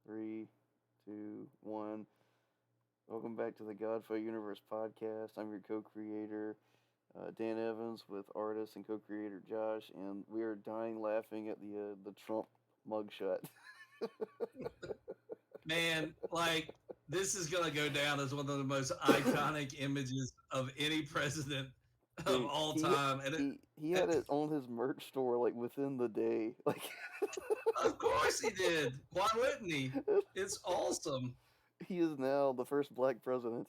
Three, two, one. Welcome back to the Godfrey Universe podcast. I'm your co-creator, Dan Evans, with artist and co-creator Josh, and we are dying laughing at the Trump mugshot. Man, like this is gonna go down as one of the most iconic images of any president of Dude, all he time. And he had it on his merch store like within the day. Like of course he did. Why wouldn't he? It's awesome. he is now the first black president.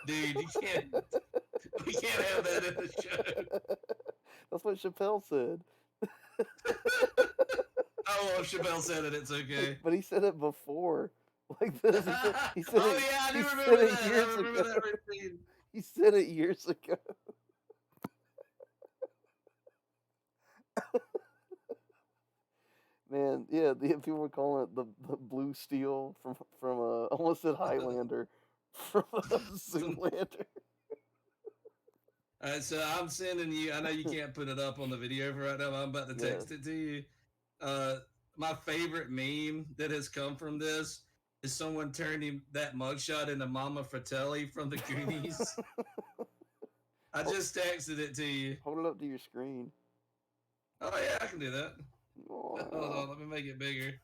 Dude, we can't have that in the show. That's what Chappelle said. Oh well, Chappelle said it, it's okay. But he said it before. Like this. He said Oh it, yeah, I he do said remember it that. years I remember ago. that routine. He said it years ago. Man, yeah, people were calling it the blue steel from almost said Highlander from Zoolander. All right, so I'm sending you. I know you can't put it up on the video for right now. But I'm about to Yeah. text it to you. Uh, my favorite meme that has come from this is someone turning that mugshot into Mama Fratelli from the Goonies. I just texted it to you. Hold it up to your screen. Oh yeah, I can do that. Hold Aw. on, let me make it bigger.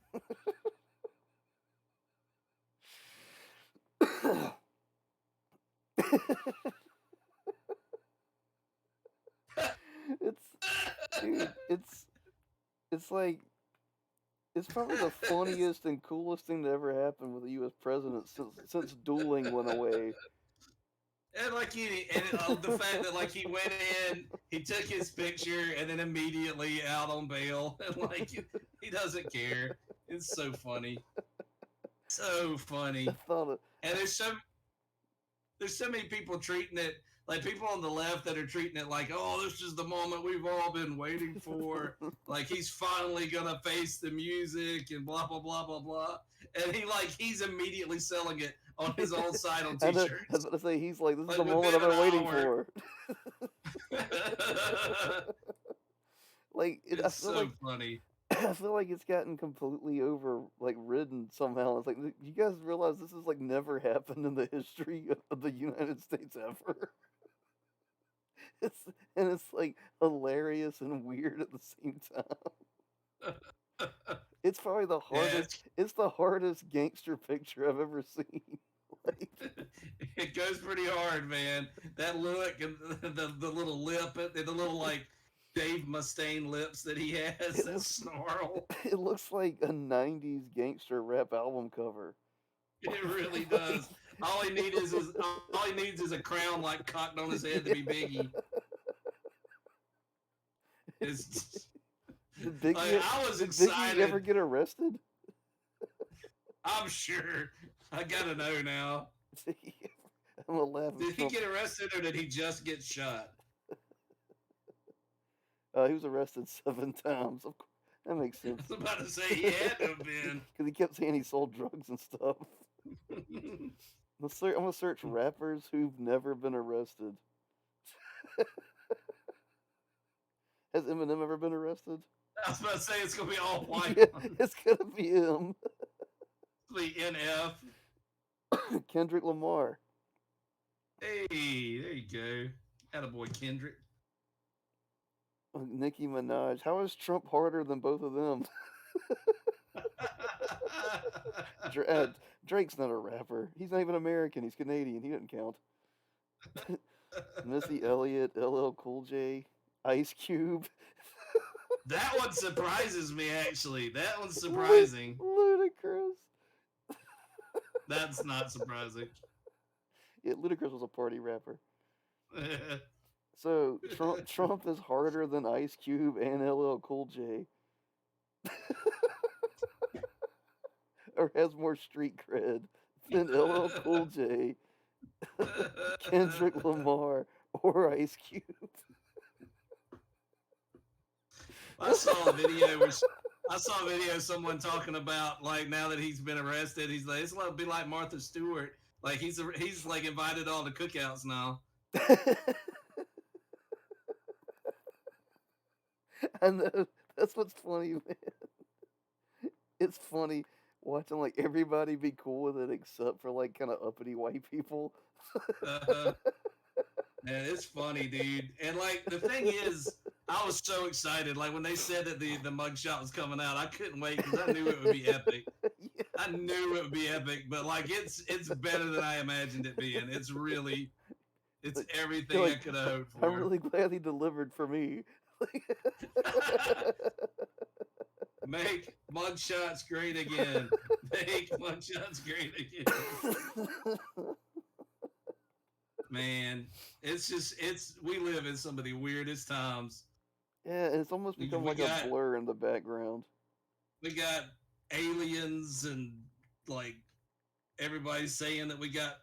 it's dude, it's like it's probably the funniest and coolest thing to ever happen with a U.S. president since dueling went away. And like the fact that like he went in, he took his picture, and then immediately out on bail, and like he doesn't care. It's so funny, so funny. I thought it. And there's so many people treating it like people on the left that are treating it like, oh, this is the moment we've all been waiting for. Like he's finally gonna face the music and blah blah blah blah blah. And he's immediately selling it on his own site on I T-shirts. was about to say he's like, this is Like, the moment within I've been an waiting hour. for. Like I It's feel so like funny. I feel like it's gotten completely ridden somehow. It's like you guys realize this has like never happened in the history of the United States ever. It's it's like hilarious and weird at the same time. It's probably the Yeah, hardest. It's the hardest gangster picture I've ever seen. Like, it goes pretty hard, man. That look and the little lip, the little like Dave Mustaine lips that he has, it that looks snarl. it looks like a '90s gangster rap album cover. It really Like, does. All he needs is a crown like cocked on his head to be yeah. Biggie. It's just, Did like Biggie I was did Biggie ever excited. get arrested? I'm sure. I gotta know now. I'm gonna laugh if Did he Trump. get arrested or did he just get shot? He was arrested 7 times. Of course, that makes I sense. was about to say he had to have been. Because he kept saying he sold drugs and stuff. I'm gonna search rappers who've never been arrested. Has Eminem ever been arrested? I was about to say it's gonna be all white Yeah, ones. it's gonna be him. The NF. Kendrick Lamar. Hey, there you go. Attaboy Kendrick. Nicki Minaj. How is Trump harder than both of them? Drake's not a rapper. He's not even American. He's Canadian. He doesn't count. Missy Elliott, LL Cool J, Ice Cube. That one surprises me, actually. That one's surprising. Ludacris. That's not surprising. Yeah, Ludacris was a party rapper. So Trump is harder than Ice Cube and LL Cool J, or has more street cred than LL Cool J, Kendrick Lamar, or Ice Cube. I saw a video of someone talking about like now that he's been arrested, he's like it's gonna be like Martha Stewart. Like he's like invited all the cookouts now. I know. That's what's funny, man. It's funny watching like everybody be cool with it except for like kind of uppity white people. Uh-huh. Man, it's funny, dude. And like the thing is, I was so excited. Like when they said that the mugshot was coming out, I couldn't wait because I knew it would be epic. Yeah. I knew it would be epic, but like it's better than I imagined it being. It's Like, you're everything I like, could have hoped I'm for. really glad he delivered for me. Make mugshots great again. Make mugshots great again. Man, it's we live in some of the weirdest times. Yeah, it's almost We, become we like a got blur in the background. we got aliens and like everybody's saying that we got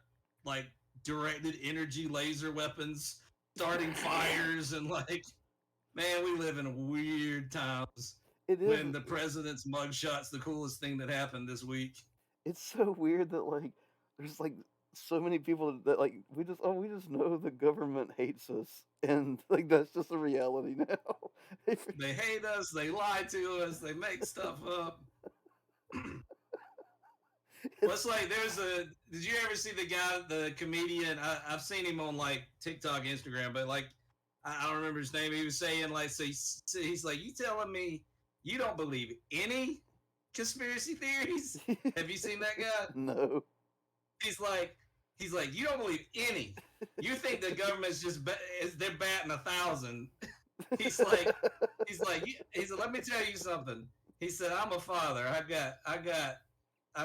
like directed energy laser weapons starting fires and like man, we live in weird times It is. when the president's mugshot's the coolest thing that happened this week. It's so weird that like there's like so many people that like we just know the government hates us and like that's just a reality now. They hate us, they lie to us, they make stuff up. Well, it's like there's a. Did you ever see the guy, the comedian? I've seen him on like TikTok, Instagram, but like I don't remember his name. He was saying like, he's like, you telling me you don't believe any conspiracy theories? Have you seen that guy? No. He's like, you don't believe any. You think the government's just they're batting 1,000. He's like, let me tell you something. He said, I'm a father. I've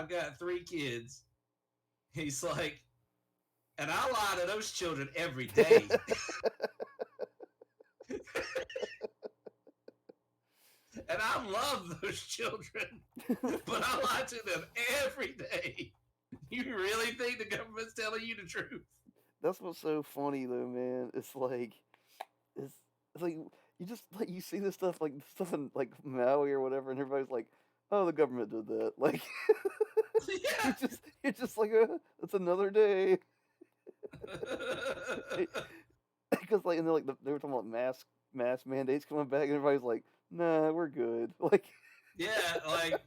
got 3 kids. He's like, and I lie to those children every day. And I love those children, but I lie to them every day. You really think the government's telling you the truth? That's what's so funny though, man. It's, it's like you just like you see this stuff stuff in like Maui or whatever, and everybody's like, "Oh, the government did that." Like Yeah. you're just like, "It's another day." Because like and they were talking about mask mandates coming back, and everybody's like, "Nah, we're good." Like, Yeah, like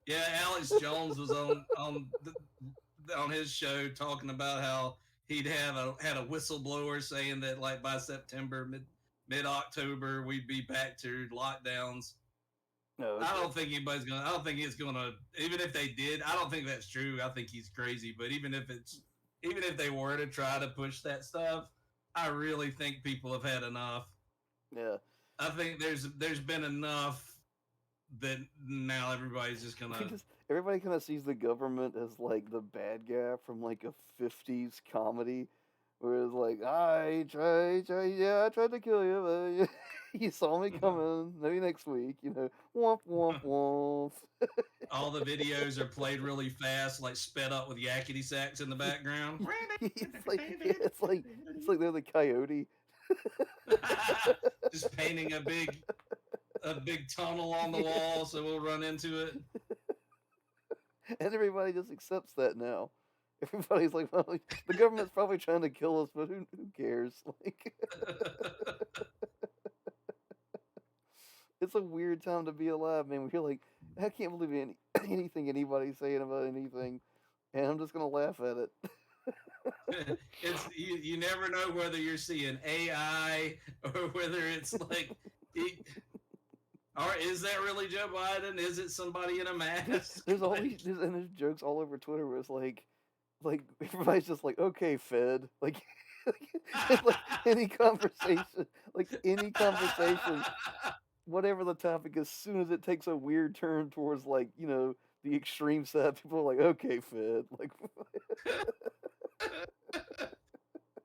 yeah, Alex Jones was on his show talking about how he'd had a whistleblower saying that like by September mid October we'd be back to lockdowns. no, I okay. don't think anybody's gonna. I don't think it's gonna. Even if they did, I don't think that's true. I think he's crazy. But even if they were to try to push that stuff, I really think people have had enough. Yeah. I think there's been enough that now everybody's just gonna. Everybody kind of sees the government as like the bad guy from like a '50s comedy, where it's like, yeah, I tried to kill you, but you saw me coming. Maybe next week, womp womp womp. All the videos are played really fast, like sped up with yakety sax in the background. It's like they're the coyote. Just painting a big tunnel on the wall so we'll run into it. And everybody just accepts that now. Everybody's like, well, the government's probably trying to kill us, but who cares? Like, it's a weird time to be alive, man. We're like, I can't believe anything anybody's saying about anything, and I'm just gonna laugh at it. It's you never know whether you're seeing AI or whether it's like, or is that really Joe Biden? Is it somebody in a mask? There's all there's jokes all over Twitter where it's like everybody's just like, okay, Fed, like, like any conversation, whatever the topic, as soon as it takes a weird turn towards like the extreme side, people are like, okay, Fed, like.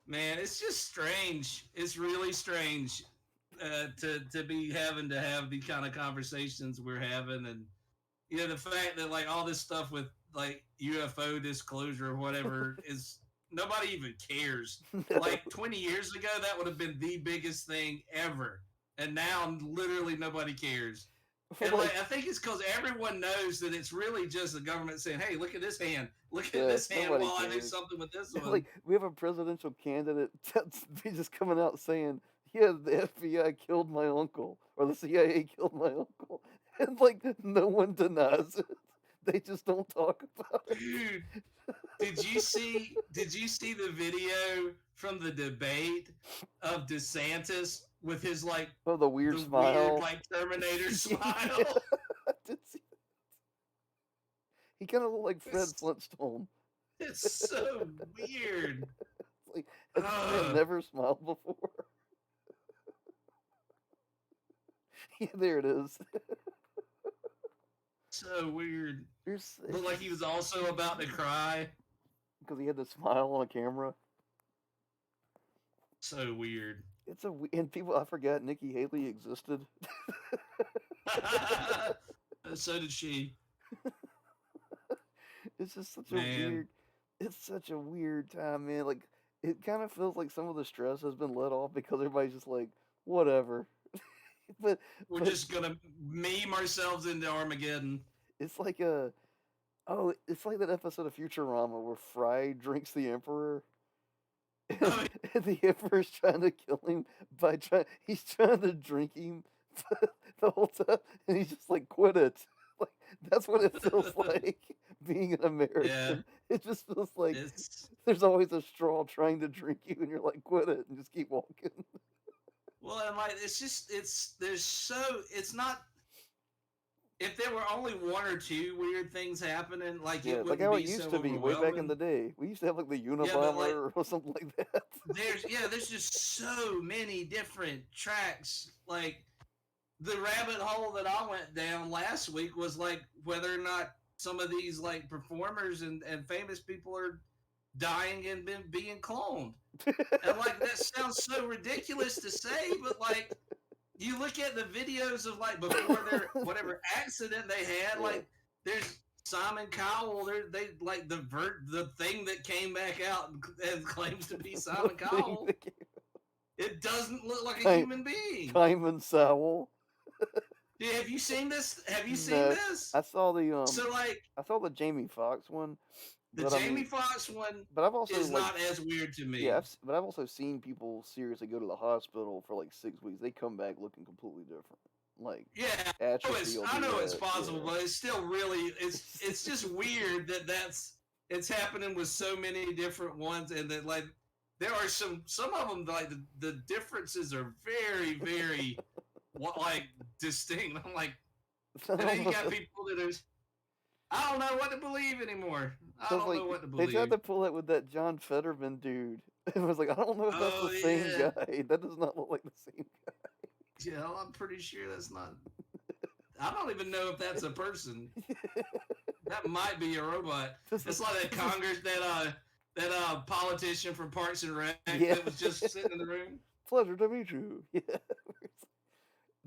Man, it's just strange. It's really strange to be having to have these kind of conversations we're having, and the fact that like all this stuff with like UFO disclosure or whatever is nobody even cares. No. Like 20 years ago, that would have been the biggest thing ever, and now literally nobody cares. And like, I think it's because everyone knows that it's really just the government saying, "Hey, look at this hand. Look at this hand nobody while I do cares. something with this one." Like we have a presidential candidate just coming out saying, yeah, the FBI killed my uncle, or the CIA killed my uncle, and like no one denies it. They just don't talk about it. Dude, did you see the video from the debate of DeSantis with his like Oh, the weird the weird smile. like Terminator Yeah, smile? I did see. He kind of looked like Fred It's, Flintstone. it's so weird. It's like, has this man Ugh, never smiled before? Yeah, there it is. so weird. There's Looked like he was also about to cry. because he had to smile on a camera. So weird. And people, I forgot Nikki Haley existed. So did she. It's just such a Man, weird. It's such a weird time, man. Like it kind of feels like some of the stress has been let off because everybody's just like, whatever. but we're but just gonna meme ourselves into Armageddon. it's like it's like that episode of Futurama where Fry drinks the Emperor. And, Oh, and the Emperor's trying to kill him by he's trying to drink him the whole time, and he's just like, quit it. Like that's what it feels like being an yeah, American. It just feels like it's there's always a straw trying to drink you, and you're like, quit it, and just keep walking. well, and like it's just there's so it's not. If there were only one or two weird things happening, like Yeah, it like wouldn't how it be used so to be way back in the overwhelming. day. We used to have like the Yeah, but like Unabomber or something like that. there's just so many different tracks. Like the rabbit hole that I went down last week was like whether or not some of these like performers and famous people are dying and being cloned. And like that sounds so ridiculous to say, but like you look at the videos of like before their whatever accident they had, Yeah. like there's Simon Cowell, they like the thing that came back out and claims to be The Simon thing Cowell. that came, It doesn't look like a Time, human being. Time Sowell. Yeah, have you seen this? Have you seen No, this? I saw the So like I saw the Jamie Foxx one, the but I Jamie mean, Foxx one but I've also is like not as weird to yeah, me. but I've also seen people seriously go to the hospital for like 6 weeks. They come back looking completely different, like Yeah, atrophy will I do know it's that. possible, Yeah, but it's still really it's just weird that it's happening with so many different ones, and that like there are some of them like the differences are very like distinct. I'm like, I and then don't you got know. people that are I don't know what to believe anymore. I Cause don't like know what to they tried believe. to pull that with that John Fetterman dude. It was like I don't know if that's the Oh same yeah, guy. That does not look like the same yeah. I'm pretty sure that's not. I don't even know if that's a person. guy. That might be a robot. this is It's like that this is Congress that politician from Parks and Rec yeah. that was just sitting in the room, Pleasure to meet you. Yeah.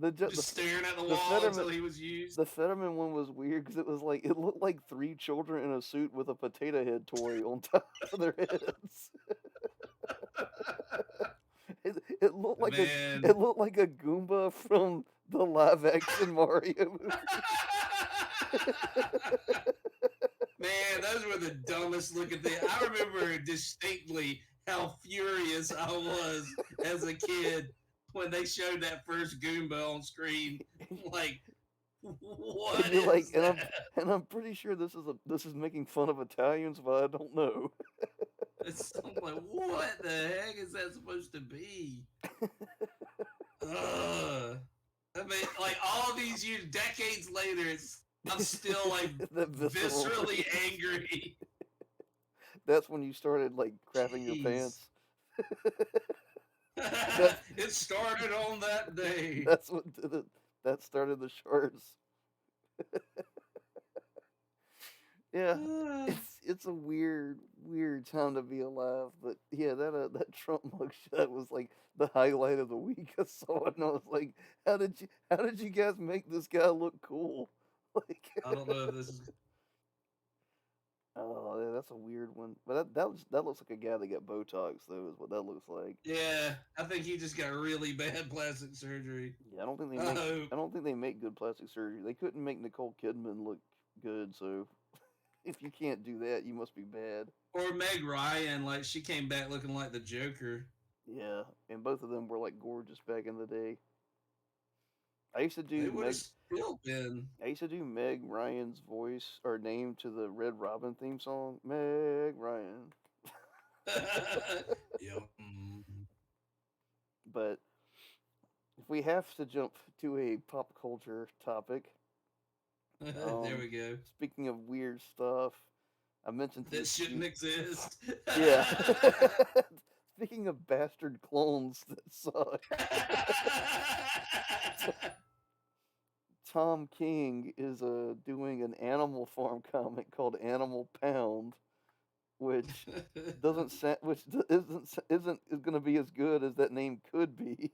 The Jo- just staring at the the wall Fetterman until he was used. the Fetterman one was weird because it looked like three children in a suit with a potato head toy on top of their heads. Man, It looked like a Goomba from the live action Mario movie. man, those were the dumbest looking things. I remember distinctly how furious I was as a kid when they showed that first Goomba on screen. Like, And what you're like, is that? and I'm pretty sure this is making fun of Italians, but I don't know. I'm like, what the heck is that supposed to be? Ugh. I mean, like all these years, decades later, I'm still like That visceral. viscerally angry. That's when you started like crapping your Jeez. pants. That's It started on that day. that's what did it. That started the shorts. Yeah, it's a weird time to be alive. But yeah, that Trump mugshot was like the highlight of the week. I saw it and I was like, how did you guys make this guy look cool? Like, I don't know if this is. oh, yeah, that's a weird one. But that looks like a guy that got Botox though, is what that looks like. Yeah, I think he just got really bad plastic surgery. Yeah, I hope. I don't think they make good plastic surgery. They couldn't make Nicole Kidman look good, so if you can't do that, you must be bad. Or Meg Ryan, like she came back looking like the Joker. Yeah, and both of them were like gorgeous back in the day. I used to They do would have Meg. still been. I used to do Meg Ryan's voice or name to the Red Robin theme song. Meg Ryan. Yep. But if we have to jump to a pop culture topic, There we go. speaking of weird stuff, I mentioned to That this shouldn't few. exist. Yeah. Speaking of bastard clones that suck, Tom King is doing an Animal Farm comic called Animal Pound, which doesn't sa- which d- isn't is going to be as good as that name could be.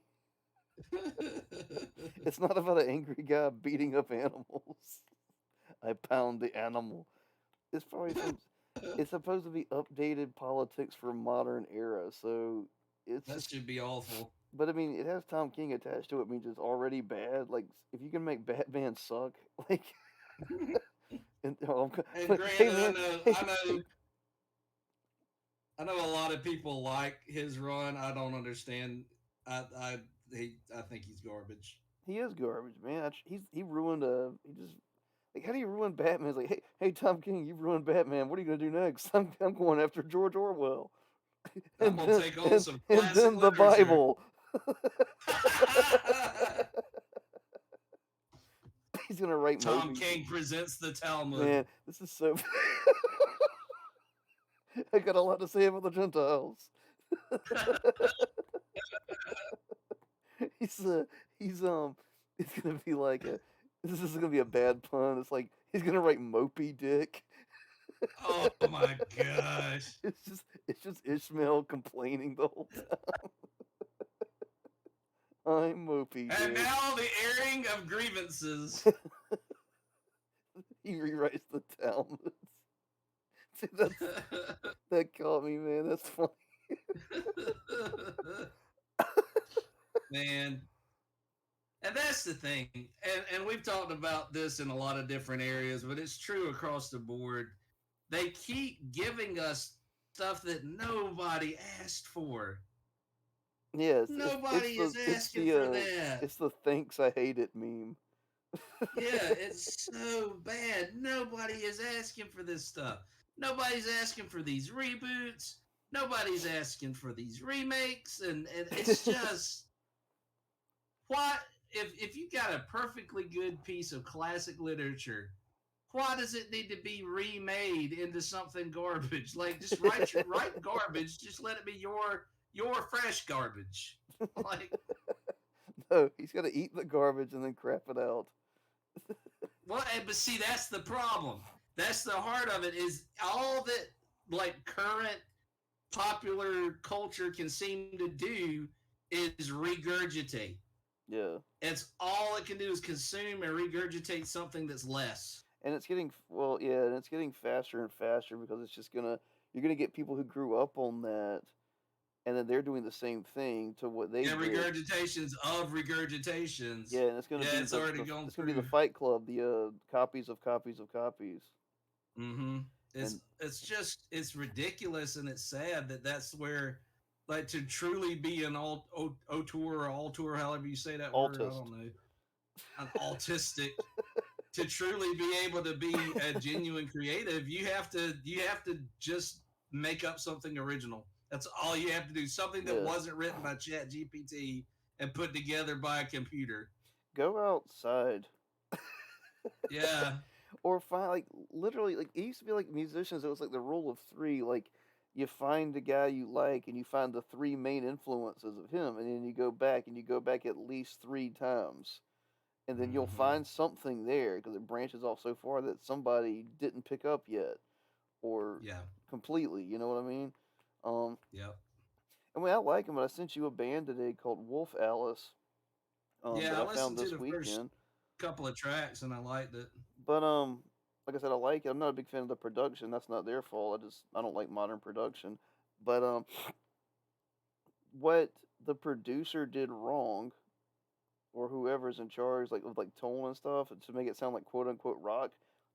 It's not about an angry guy beating up animals. I pound the animal. It's probably some. It's supposed to be updated politics for modern era, so it's That just. should be awful. But I mean, it has Tom King attached to it, means it's already bad. Like, if you can make Batman suck, like, and, And hey granted, man, hey, I know a lot of people like his run. I don't understand. I I think he's garbage. he is garbage, man. He ruined he just like, how do you ruin Batman? It's like, hey Tom King, you've ruined Batman. What are you gonna do next? I'm going after George Orwell, I'm gonna take on some and classic then the literature. Bible. He's gonna write Tom Moby. King presents the Talmud. Man, this is so. I got a lot to say about the Gentiles. He's he's it's gonna be like a this is gonna be a bad pun. It's like he's gonna write Mopey Dick. Oh my gosh. It's just Ishmael complaining the whole time. I'm Mopey And Dick. now the airing of grievances. He rewrites the Talmud. See, that caught me, man. That's funny. Man, and that's the thing. And we've talked about this in a lot of different areas, but it's true across the board. They keep giving us stuff that nobody asked for. Yeah, Nobody is asking for that. it's the thanks I hate it meme. Yeah, it's so bad. Nobody is asking for this stuff. Nobody's asking for these reboots. Nobody's asking for these remakes, and it's just what if you got a perfectly good piece of classic literature, why does it need to be remade into something garbage? Like just write garbage, just let it be your fresh garbage. Like No, he's got to eat the garbage and then crap it out. what but see that's the problem. That's the heart of it is all that like current popular culture can seem to do is regurgitate. Yeah. It's all it can do is consume and regurgitate something that's less. And it's getting well, yeah, and it's getting faster and faster because it's just gonna you're gonna get people who grew up on that, and then they're doing the same thing to what they Yeah, did. regurgitations of regurgitations. Yeah, and it's gonna Yeah, be it's already gone it's gonna be the through. Fight Club, the copies of copies of copies, Mm-hmm. and It's just it's ridiculous and it's sad that that's where like to truly be an auteur or altour, however you say that word, I autist. don't know, an autistic. To truly be able to be a genuine creative, you have to just make up something original. That's all you have to do. Something that Yeah, wasn't written by Chat GPT and put together by a computer. go outside Yeah. or find like literally like it used to be like musicians. It was like the rule of three. Like you find the guy you like, and you find the three main influences of him, and then you go back and you go back at least three times, and then you'll Mm-hmm. find something there because it branches off so far that somebody didn't pick up yet or Yeah. completely. You know what I mean? Um, Yep. I mean, I like him, but I sent you a band today called Wolf Alice that Yeah, I I found listened to this the first weekend. couple of tracks and I liked it. But like I said, I like it. I'm not a big fan of the production. That's not their fault. I don't like modern production. But what the producer did wrong, or whoever's in charge, like with like tone and stuff, to make it sound like quote unquote rock,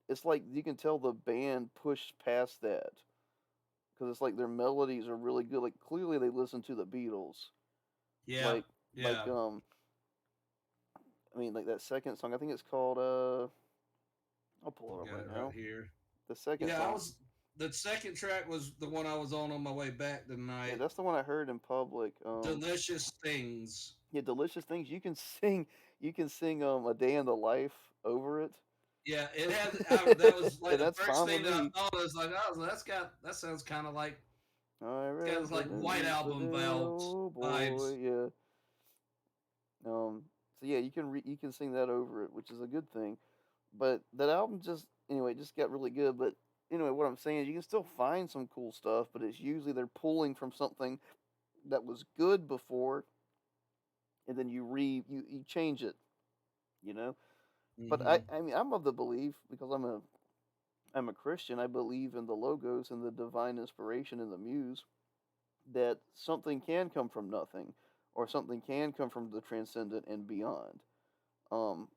it's like you can tell the band pushed past that because it's like their melodies are really good. Like clearly they listen to the Beatles. Yeah, Like like yeah. I mean like that second song. I think it's called I'll pull it I up got right it right now. here. The second Yeah, I song. was. The second track was the one I was on my way back Yeah, tonight. that's the one I heard in public. Delicious things. Yeah, delicious things. You can sing a day in the life over it. Yeah, it has. That was like And the that's first fine with thing that I me. thought. I was like, oh, that sounds I kind of read the like White news Album today, vibes. oh boy, Vibes. yeah. So yeah, you can sing that over it, which is a good thing. But that album just anyway just got really good. But anyway, what I'm saying is you can still find some cool stuff, but it's usually they're pulling from something that was good before, and then you change it, you know. But Mm-hmm. I mean I'm of the belief because I'm a Christian. I believe in the logos and the divine inspiration and the muse that something can come from nothing, or something can come from the transcendent and beyond. Um,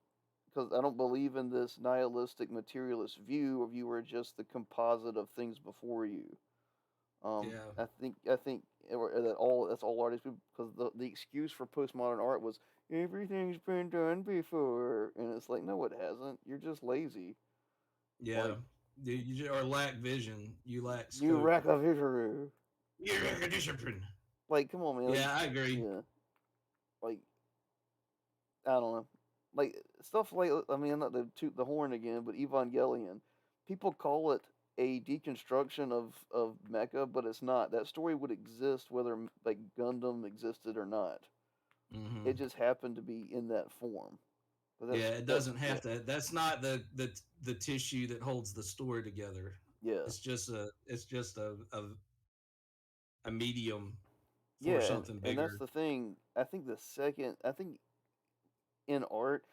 because I don't believe in this nihilistic materialist view of you are just the composite of things before you. Yeah. I think that all that's all artists because the excuse for postmodern art was everything's been done before, and it's like no, it hasn't. You're just lazy. Yeah. Like Or lack vision. You lack you scope. rack of history. You lack a discipline. Like come on, man. Like Yeah, I agree. yeah. Like I don't know. Like stuff like I mean, I'm not to toot the horn again, but Evangelion, people call it a deconstruction of Mecha, but it's not. That story would exist whether like Gundam existed or not. Hmm. It just happened to be in that form. But Yeah, it that's doesn't yeah have to. That's not the tissue that holds the story together. yeah It's just a medium for yeah, something and that's bigger. the thing. I think in art,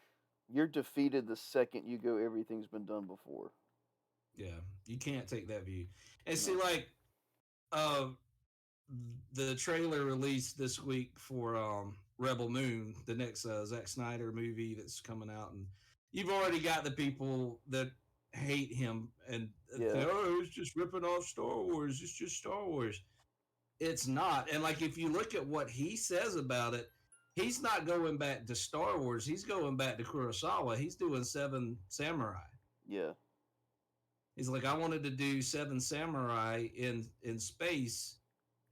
you're defeated the second you go. Everything's been done before. Yeah, you can't take that view. And see, No. like, uh, the trailer released this week for Rebel Moon, the next Zack Snyder movie that's coming out, and you've already got the people that hate him and Yeah. think, oh, it's just ripping off Star Wars. It's just Star Wars. It's not. And like, if you look at what he says about it, he's not going back to Star Wars. He's going back to Kurosawa. He's doing Seven Samurai. Yeah. He's like, I wanted to do Seven Samurai in space,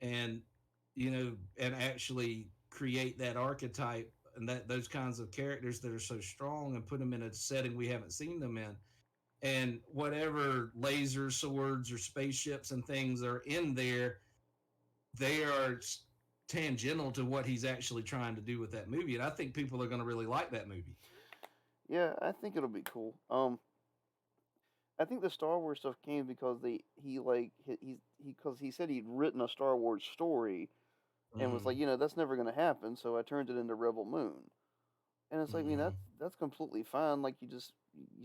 and and actually create that archetype and that those kinds of characters that are so strong and put them in a setting we haven't seen them in. And whatever laser swords or spaceships and things are in there, they are tangential to what he's actually trying to do with that movie. And I think people are going to really like that movie. Yeah, I think it'll be cool. I think the Star Wars stuff came because he like he because he said he'd written a Star Wars story and was Mm-hmm. like, that's never gonna happen, so I turned it into Rebel Moon. And it's like, I mean, Mm-hmm. that's completely fine. Like you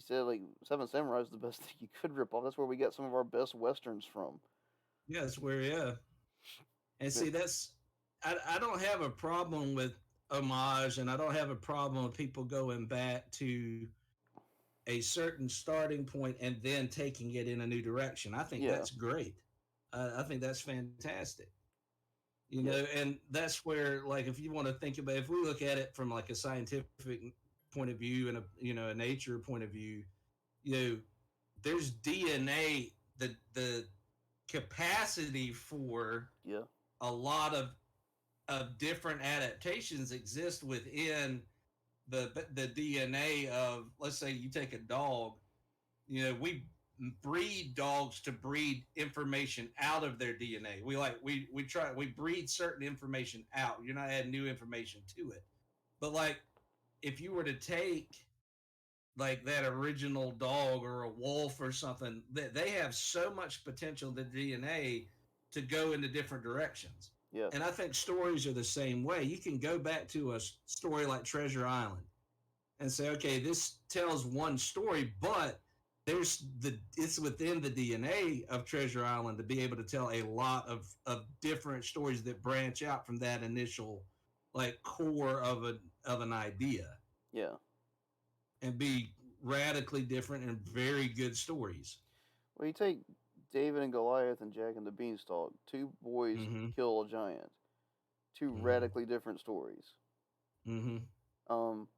said, like Seven Samurai is the best thing you could rip off. That's where we get some of our best westerns from. Yeah, that's where, yeah. And But see, I don't have a problem with homage, and I don't have a problem with people going back to a certain starting point and then taking it in a new direction. I think yeah, that's great. I think that's fantastic. yeah, And that's where, like, if you want to think about, if we look at it from like a scientific point of view and a nature point of view, you know, there's DNA, the capacity for yeah, a lot of different adaptations exist within the DNA of, let's say you take a dog, we breed dogs to breed information out of their DNA. We breed certain information out. You're not adding new information to it. But like, if you were to take like that original dog or a wolf or something, that they have so much potential in the DNA to go into different directions. yeah, And I think stories are the same way. You can go back to a story like Treasure Island and say, okay, this tells one story, but it's within the DNA of Treasure Island to be able to tell a lot of different stories that branch out from that initial like core of an idea yeah. and be radically different and very good stories. Well, you take David and Goliath and Jack and the Beanstalk. Two boys Mm-hmm. kill a giant. Two Mm-hmm. radically different stories. Mm-hmm. Um,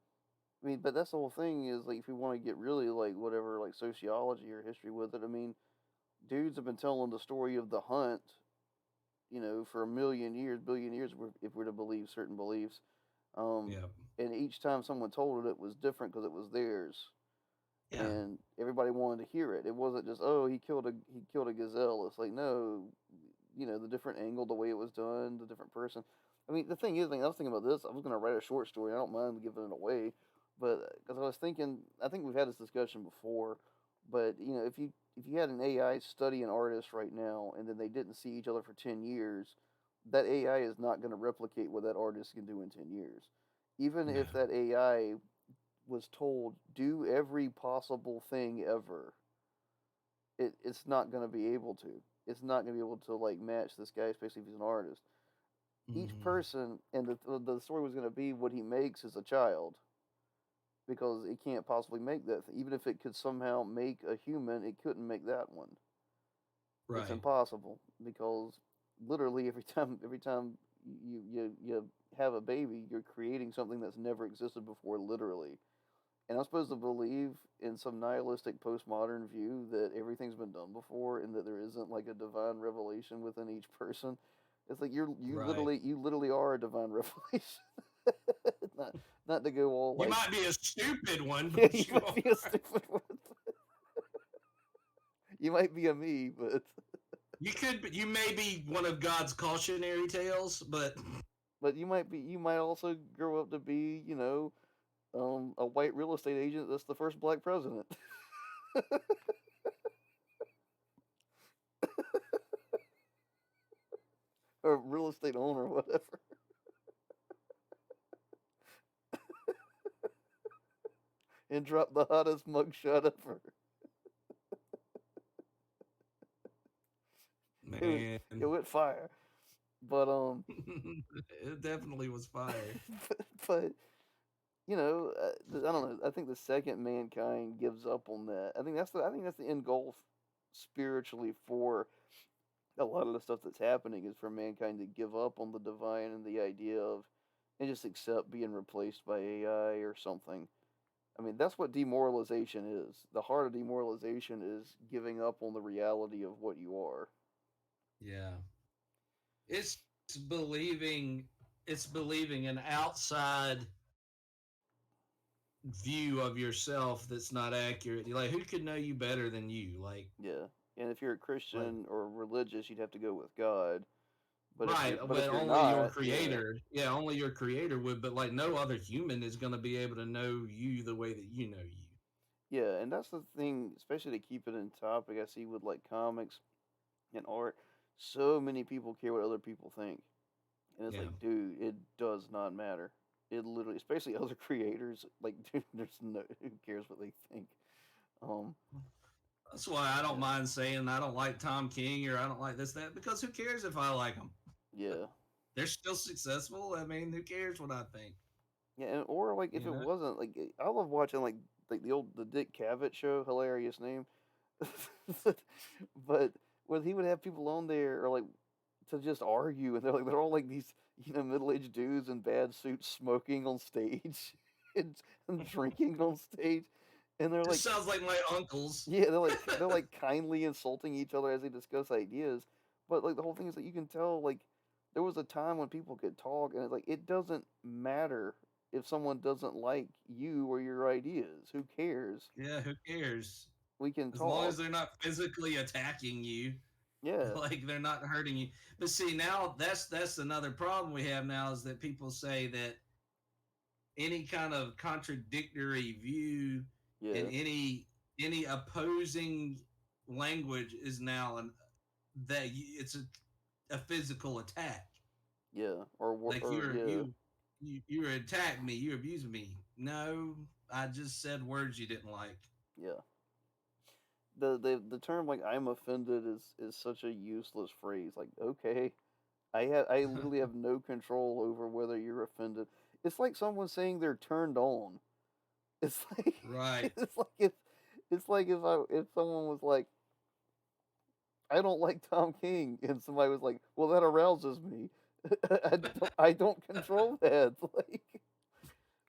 I mean, but that's the whole thing is like if you want to get really like whatever like sociology or history with it. I mean, dudes have been telling the story of the hunt, for a million years, billion years, if we're to believe certain beliefs. Um, Yeah. and each time someone told it, it was different because it was theirs, Yeah. and everybody wanted to hear it. It wasn't just oh he killed a gazelle. It's like no, the different angle, the way it was done, the different person. I mean, the thing is, like, I was thinking about this. I was gonna write a short story. I don't mind giving it away, but because I was thinking, I think we've had this discussion before. But if you had an AI study an artist right now, and then they didn't see each other for 10 years, that AI is not going to replicate what that artist can do in 10 years. Even No. if that AI was told do every possible thing ever, it's not going to be able to. It's not going to be able to like match this guy, especially if he's an artist. Each Mm-hmm. person, and the story was going to be what he makes as a child, because it can't possibly make that. Even if it could somehow make a human, it couldn't make that one. It's Right. impossible because literally every time you have a baby, you're creating something that's never existed before, literally. And I'm supposed to believe in some nihilistic postmodern view that everything's been done before and that there isn't like a divine revelation within each person. It's like Right. you literally are a divine revelation. not not to go all You like might be a stupid one, yeah, you but you might are. be a stupid one. You might be a me, but You could. You may be one of God's cautionary tales, but you might also grow up to be, a white real estate agent that's the first black president. Or real estate owner, whatever. And drop the hottest mugshot ever. It man, went fire. But it definitely was fire. but I don't know. I think the second mankind gives up on that. I think that's the end goal spiritually for a lot of the stuff that's happening is for mankind to give up on the divine and the idea of and just accept being replaced by AI or something. I mean, that's what demoralization is. The heart of demoralization is giving up on the reality of what you are. Yeah, it's believing. It's believing an outside view of yourself that's not accurate. Like, who could know you better than you? Yeah. And if you're a Like Christian or religious, you'd have to go with God. But if right, you're but but if you're only your not, yeah. creator. Yeah, only your creator would. But like, no other human is going to be able to know you the way that you know you. Yeah, and that's the thing, especially to keep it in topic, I see with like comics and art, so many people care what other people think. And it's Yeah. like, dude, it does not matter. It literally, especially other creators, like, dude, who cares what they think. Um, That's why I don't yeah, mind saying I don't like Tom King or I don't like this, that, because who cares if I like them? yeah, They're still successful. I mean, who cares what I think? yeah, or like if You it know? wasn't like I love watching like the Dick Cavett show, hilarious name, but when he would have people on there or like to just argue, and they're all like these middle aged dudes in bad suits smoking on stage and drinking on stage, and they're This like sounds like my uncles. yeah, they're like kindly insulting each other as they discuss ideas. But like the whole thing is that you can tell like there was a time when people could talk, and it's like it doesn't matter if someone doesn't like you or your ideas. Who cares? Yeah, who cares? We can As long as talk. they're not physically attacking you, Yeah, like they're not hurting you. But see, now that's another problem we have now is that people say that any kind of contradictory view and yeah, any opposing language is now it's a physical attack. yeah, Like or yeah, you attacked me, you abused me. No, I just said words you didn't like. yeah. The term like "I'm offended" is such a useless phrase. Like, okay, I literally have no control over whether you're offended. It's like someone saying they're turned on. It's like Right. it's like if someone was like, I don't like Tom King, and somebody was like, "Well, that arouses me." I don't control that.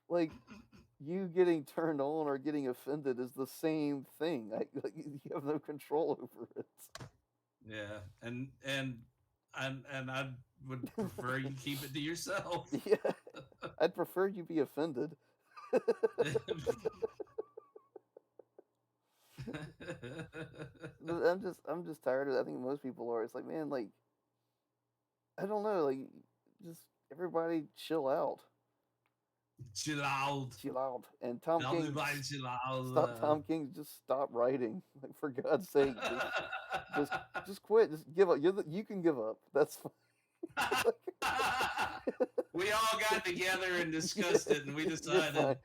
Like you getting turned on or getting offended is the same thing. Like, you have no control over it. Yeah, and I would prefer you keep it to yourself. Yeah, I'd prefer you be offended. But I'm just tired of it. I think most people are. It's like, man, like I don't know, like just everybody chill out. Chill out. Chill out. And Tom King, Everybody chill stop out. Tom King, just stop writing. Like for God's sake, just just quit. Just give up. You can give up. That's fine. We all got together and Yeah, discussed it, and we you're fine. decided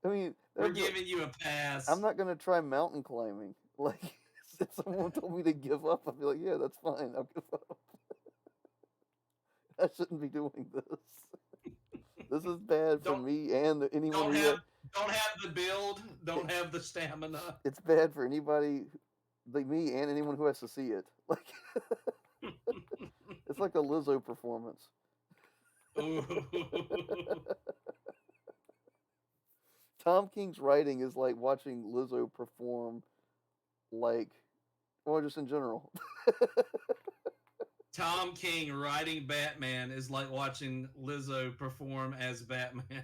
I mean, we're that'd be like, giving you a I'm pass. not gonna try mountain climbing. Like if someone told me to give up, I'd be like, yeah, that's fine. I'll give up. I shouldn't be doing this. This is bad for Don't me and anyone don't who. have don't have the build, don't have the stamina. It's bad for anybody, like me and anyone who has to see it. Like it's like a Lizzo performance. Ooh. Tom King's writing is like watching Lizzo perform, like, or just in general. Tom King writing Batman is like watching Lizzo perform as Batman.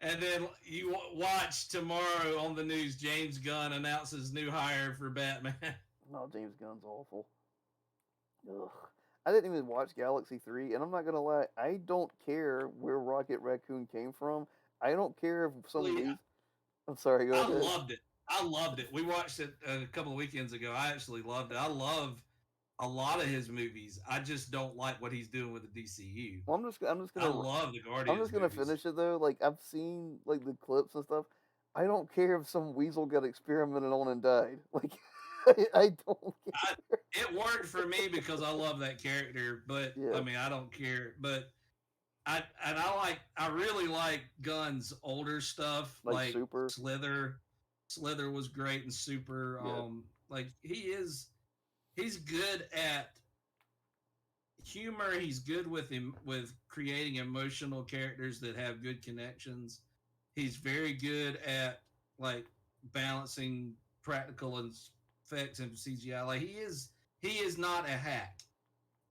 And then you watch tomorrow on the news, James Gunn announces new hire for Batman. No, James Gunn's awful. Ugh. I didn't even watch Galaxy 3, and I'm not gonna lie, I don't care where Rocket Raccoon came from. I don't care if some weasel. I'm sorry, go I ahead. loved it. I loved it. We watched it a couple of weekends ago. I actually loved it. I love a lot of his movies. I just don't like what he's doing with the DCU. Well, I love the I'm Guardians just gonna movies. finish it though. Like I've seen like the clips and stuff. I don't care if some weasel got experimented on and died. Like I don't I, care. it worked for me because I love that character, but I Yeah, mean, I don't care. But I really like Gunn's older stuff, like like super. Slither. Slither was great and super. Yeah, Like he's good at humor. He's good with him with creating emotional characters that have good connections. He's very good at like balancing practical effects and CGI. Like he is not a hack.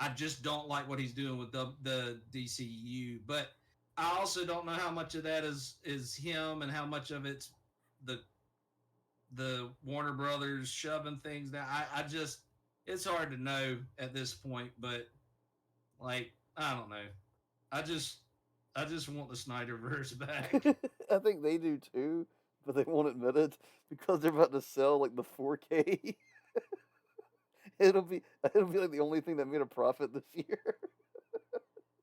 I just don't like what he's doing with the DCU. But I also don't know how much of that is him and how much of it's the the Warner Brothers shoving things down. I just it's hard to know at this point, but like I don't know. I just I just want the Snyderverse back. I think they do too, but they won't admit it because they're about to sell like the 4K. It'll be like the only thing that made a profit this year.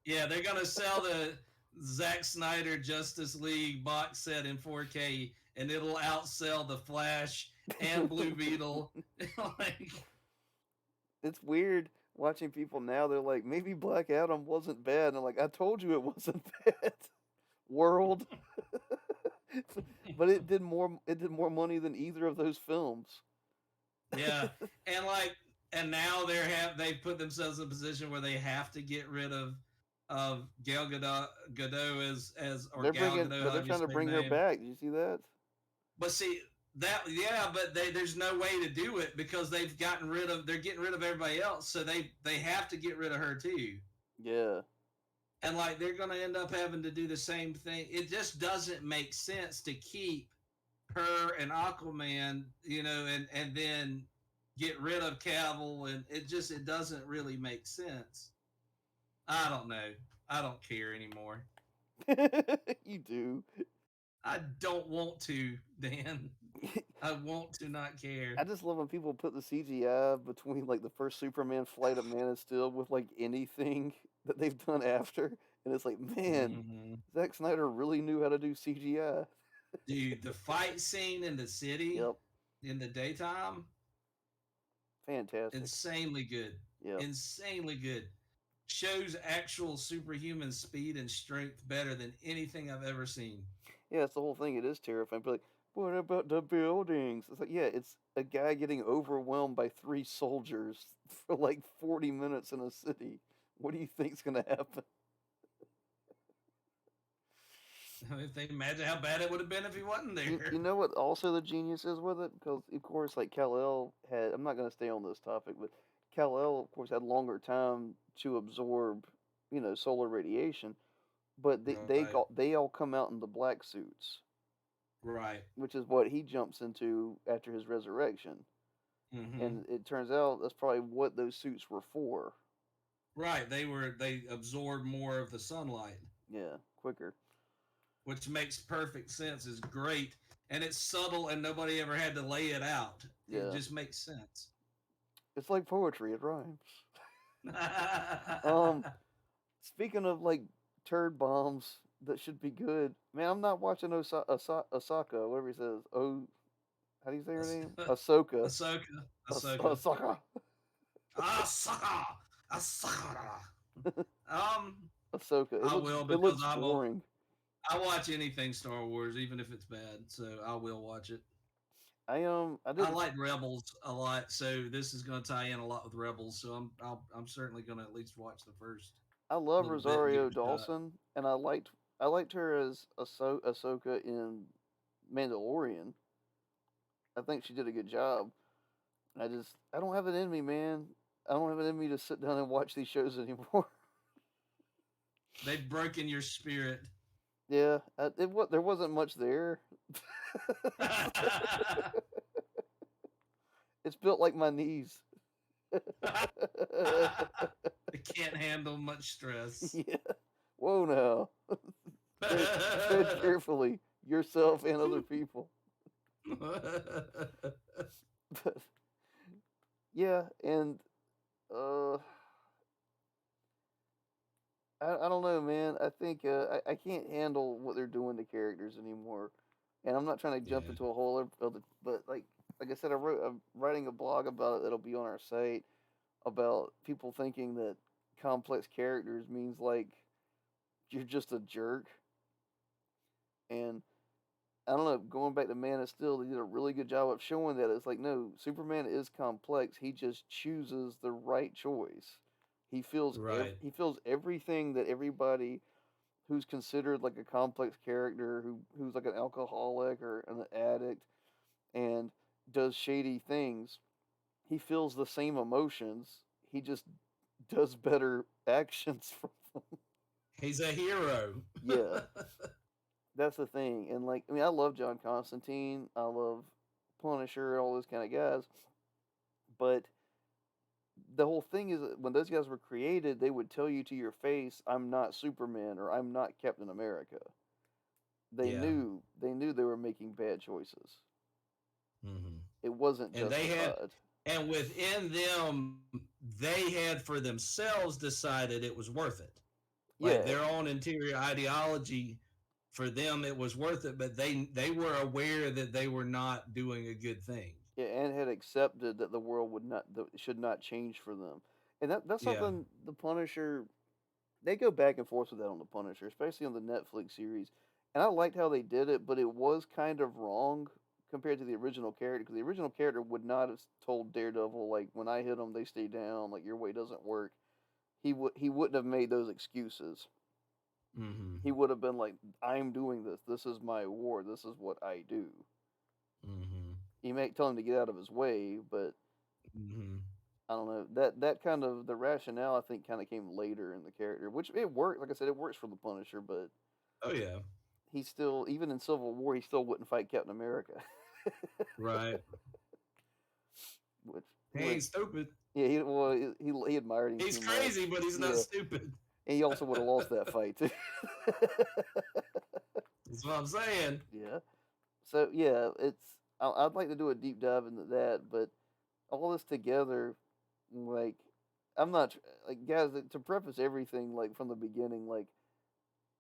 Yeah, they're gonna sell the Zack Snyder Justice League box set in 4K, and it'll outsell the Flash and Blue Beetle. Like, It's weird watching people now. They're like, maybe Black Adam wasn't bad. And I'm like, I told you it wasn't bad. World, but it did more. It did more money than either of those films. yeah, and now they put themselves in a position where they have to get rid of Gal Gadot as or Gal Gadot, But they're however you trying say to her bring her name. back. Did you see that? But see that yeah, but there's no way to do it because they're getting rid of everybody else, so they have to get rid of her too. Yeah. And like they're gonna end up having to do the same thing. It just doesn't make sense to keep her and Aquaman, and then get rid of Cavill, and it doesn't really make sense. I don't know. I don't care anymore. You do. I don't want to, Dan. I want to not care. I just love when people put the CGI between like the first Superman flight of Man of Steel with like anything that they've done after, and it's like, man, Mm-hmm. Zack Snyder really knew how to do CGI. Dude, the fight scene in the city Yep, in the daytime, fantastic. insanely good. Yep. Insanely good. Shows actual superhuman speed and strength better than anything I've ever seen. Yeah, it's the whole thing. It is terrifying. But like, what about the buildings? It's like, yeah, it's a guy getting overwhelmed by three soldiers for like 40 minutes in a city. What do you think's gonna happen? If they imagine how bad it would have been if he wasn't You there. know what also the genius is with it? Because, of course, like Kal-El had, I'm not going to stay on this topic, but Kal-El, of course, had longer time to absorb, solar radiation. But Right, they all come out in the black suits, right. which is what he jumps into after his resurrection. Hmm. And it turns out that's probably what those suits were for. Right, they absorb more of the sunlight, Yeah, quicker. which makes perfect sense. Is great, and it's subtle, and nobody ever had to lay it out. It Yeah. just makes sense. It's like poetry, it rhymes. Um, Speaking of like turd bombs that should be good, man, I'm not watching Osaka, whatever he says. Oh, how do you say her name? Ahsoka. Ahsoka, Ahsoka, Ahsoka. Ahsoka, Ahsoka. Um, Ahsoka. I will It because looks boring. I watch anything Star Wars, even if it's bad. So I will watch it. I I didn't. like Rebels a lot, so this is going to tie in a lot with Rebels. So I'm certainly going to at least watch the first I love little bit and give Rosario it a shot. Dawson, and I liked her as Ahsoka in Mandalorian. I think she did a good job. I don't have it in me, man. I don't have it in me to sit down and watch these shows anymore. They've broken your spirit. Yeah, there wasn't much there. It's built like my knees. They can't handle much stress. Yeah. Whoa now. Tread carefully, yourself and other people. But yeah, and uh I don't know, man. I think I can't handle what they're doing to characters anymore. And I'm not trying to jump Yeah, into a whole other, but like I said, I'm writing a blog about it that'll be on our site about people thinking that complex characters means like you're just a jerk. And I don't know, going back to Man of Steel, they did a really good job of showing that it's like no, Superman is complex. He just chooses the right choice. right. He feels everything that everybody who's considered like a complex character who's like an alcoholic or an addict and does shady things. He feels the same emotions. He just does better actions from them. He's a hero. Yeah, that's the thing. And like, I mean, I love John Constantine. I love Punisher, all those kind of guys. But the whole thing is that when those guys were created, they would tell you to your face, "I'm not Superman" or "I'm not Captain America." Yeah. They knew they were making bad choices. Hmm. It wasn't And justified. within them, they had for themselves decided it was worth it. Like Yeah, their own interior ideology, for them it was worth it, but they were aware that they were not doing a good thing. yeah, and had accepted that the world should not change for them. And that's Yeah. something the Punisher they go back and forth with that on the Punisher, especially on the Netflix series. And I liked how they did it, but it was kind of wrong compared to the original character because the original character would not have told Daredevil like when I hit them they stay down, like your way doesn't work. He wouldn't have made those excuses. Hmm. He would have been like, I'm doing this. This is my war. This is what I do. Hmm. You may tell him to get out of his way, but Hmm. I don't know. That kind of the rationale I think kind of came later in the character, which it worked. Like I said, it works for the Punisher, but Oh yeah. he still, even in Civil War, he still wouldn't fight Captain America. Right. which, He which, ain't stupid. yeah, he admired him He's too much. crazy, but he's not Yeah, stupid. and he also would have lost that fight too. That's what I'm saying. Yeah. So yeah, I'd like to do a deep dive into that, but all this together, like I'm not like guys to preface everything like from the beginning, like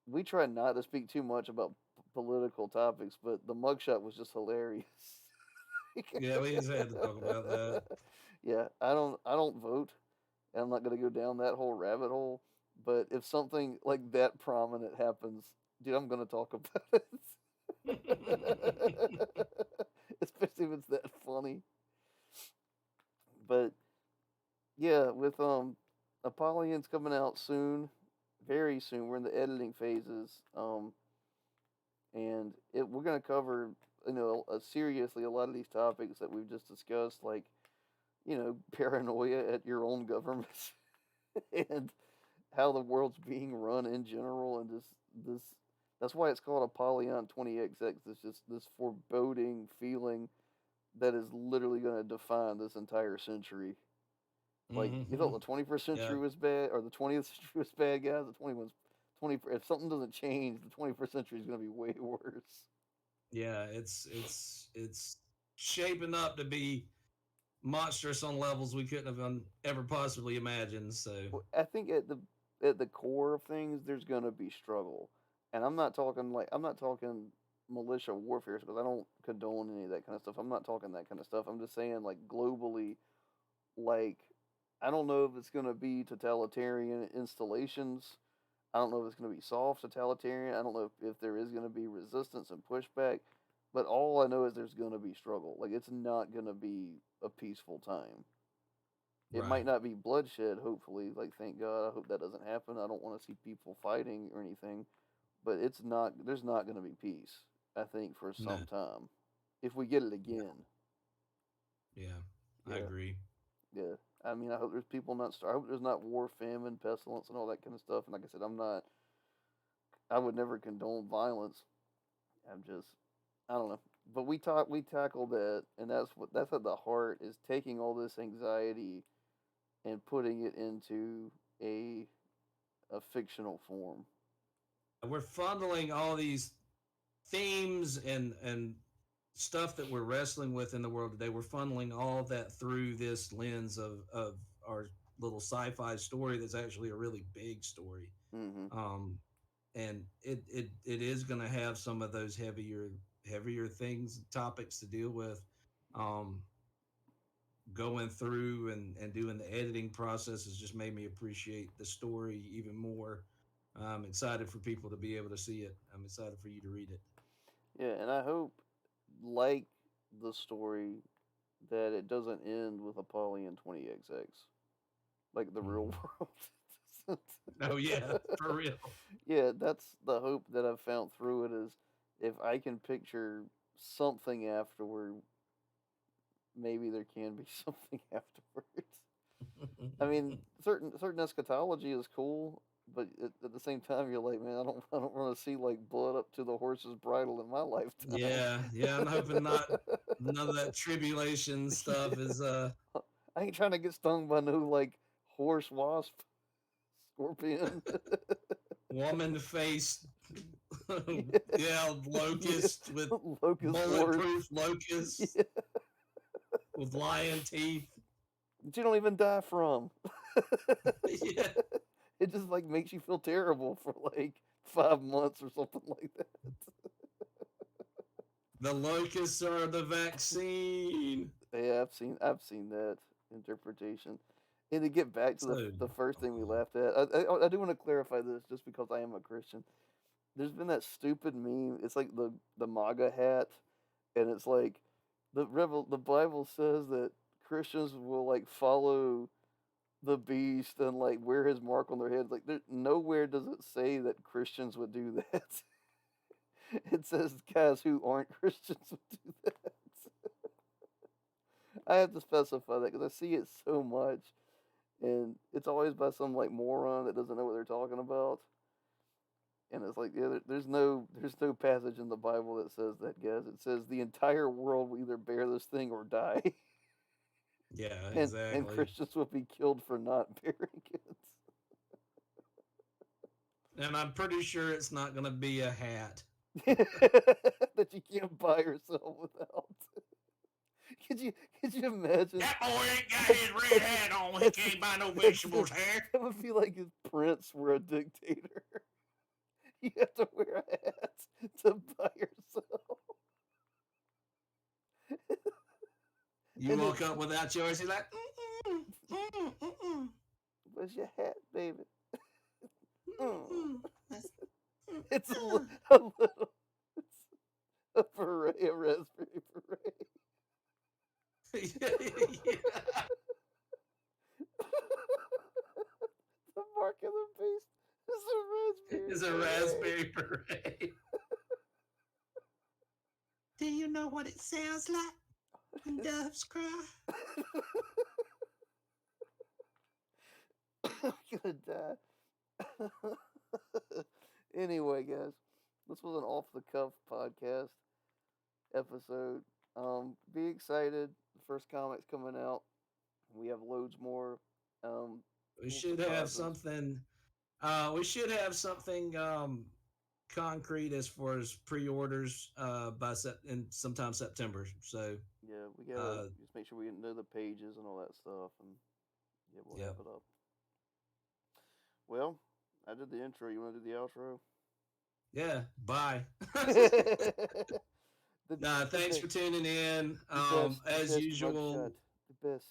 we try not to speak too much about political topics, but the mugshot was just hilarious. Yeah, we just had to talk about that. Yeah, I don't vote, and I'm not gonna go down that whole rabbit hole. But if something like that prominent happens, dude, I'm gonna talk about it. Especially if it's that funny. But yeah, with Apollyon's coming out soon, very soon. We're in the editing phases. And we're gonna cover, seriously a lot of these topics that we've just discussed, like, paranoia at your own government, and how the world's being run in general, and this. That's why it's called Apollyon 20XX. It's just this foreboding feeling that is literally going to define this entire century. Like, you thought Hmm. the 21st century Yeah, was bad, or the 20th century was bad, guys. The 20. If something doesn't change, the 21st century is going to be way worse. yeah. It's shaping up to be monstrous on levels we couldn't have ever possibly imagined. So I think at the core of things, there's going to be struggle, and I'm not talking militia warfare because I don't condone any of that kind of stuff. I'm not talking that kind of stuff. I'm just saying, like, globally, like, I don't know if it's going to be totalitarian installations. I don't know if it's going to be soft totalitarian. I don't know if there is going to be resistance and pushback. But all I know is there's going to be struggle. Like, it's not going to be a peaceful time. It might right, not be bloodshed, hopefully. Like, thank God. I hope that doesn't happen. I don't want to see people fighting or anything. But there's not going to be peace, I think, for no, some time. If we get it no, again. yeah, I Yeah. agree. Yeah. I mean, I hope there's people not I hope there's not war, famine, pestilence, and all that kind of stuff. And like I said, I would never condone violence. I'm just, I don't know. But we tackle that, and that's at the heart is taking all this anxiety and putting it into a a fictional form. We're funneling all these themes and stuff that we're wrestling with in the world today. We're funneling all that through this lens of our little sci-fi story that's actually a really big story. Mm-hmm. Um, and it is going to have some of those heavier things topics to deal with. Um, Going through and doing the editing process has just made me appreciate the story even more. I'm excited for people to be able to see it. I'm excited for you to read it. Yeah, and I hope, like the story, that it doesn't end with Apollyon 20XX, like the real Mhm. world. Oh yeah, for real. Yeah, that's the hope that I've found through it is if I can picture something afterward, maybe there can be something afterwards. I mean, certain eschatology is cool, but at the same time, you're like, man, I don't want to see like blood up to the horse's bridle in my lifetime. Yeah, yeah. I'm hoping not none of that tribulation stuff Yeah. is I ain't trying to get stung by no like horse, wasp, scorpion. woman faced Yeah, yeah, yeah. locust with Locust wars. bulletproof locust Yeah, with lion teeth. that you don't even die from. Yeah. It just like makes you feel terrible for like 5 months or something like that. The locusts are the vaccine. Yeah, I've seen that interpretation. And to get back to the So the first thing we oh, laughed at, I do want to clarify this just because I am a Christian. There's been that stupid meme. It's like the MAGA hat, and it's like the Bible says that Christians will like follow the beast and like wear his mark on their heads. Like, nowhere does it say that Christians would do that. It says guys who aren't Christians would do that. I have to specify that because I see it so much, and it's always by some like moron that doesn't know what they're talking about. And it's like, yeah, there's no passage in the Bible that says that, guys. It says the entire world will either bear this thing or die, yeah, and exactly. Christians will be killed for not bearing it. And I'm pretty sure it's not going to be a hat. That you can't buy or sell without. Could you could you imagine? That boy ain't got That's, his red that's, hat on. He that's, can't buy no that's vegetables here. that would be like if Prince were a dictator. You have to wear a hat to buy yourself. You And it, woke up without yours. He's like, mm-mm, mm-mm, mm-mm, where's your hat, baby? Mm. mm-mm. That's, It's mm-mm. a little. Yeah. The mark of the beast is a raspberry. It's a raspberry beret. Do you know what it sounds like when doves cry? I'm gonna die. Anyway, guys, this was an off the cuff podcast episode. Be excited. The first comic's coming out. We have loads more. We Cool should have surprises. something. We should have something concrete as far as pre-orders in sometime September. So Yeah, we gotta just make sure we know the pages and all that stuff, and yeah, we'll have it up. Well, I did the intro. You want to do the outro? Yeah. Bye. The thanks for tuning in. As usual, mugshot. The best.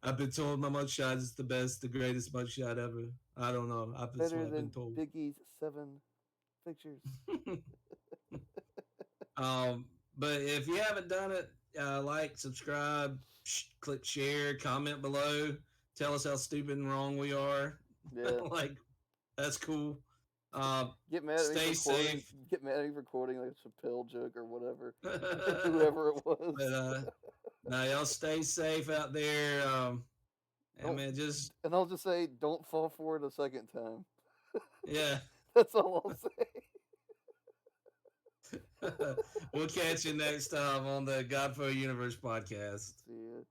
I've been told my mugshot is the best, the greatest mugshot ever. I don't know. That's Better what I've than been told. Biggie's 7 pictures. But if you haven't done it, like, subscribe, click share, comment below, tell us how stupid and wrong we are. Yeah. Like, that's cool. Get mad at me stay safe. Get mad at me recording like a Chappelle joke or whatever. Whoever it was. But now y'all stay safe out there. And man, and I'll just say, don't fall for it a second time. Yeah. That's all I'll say. We'll catch you next time on the Godfo Universe podcast. See ya.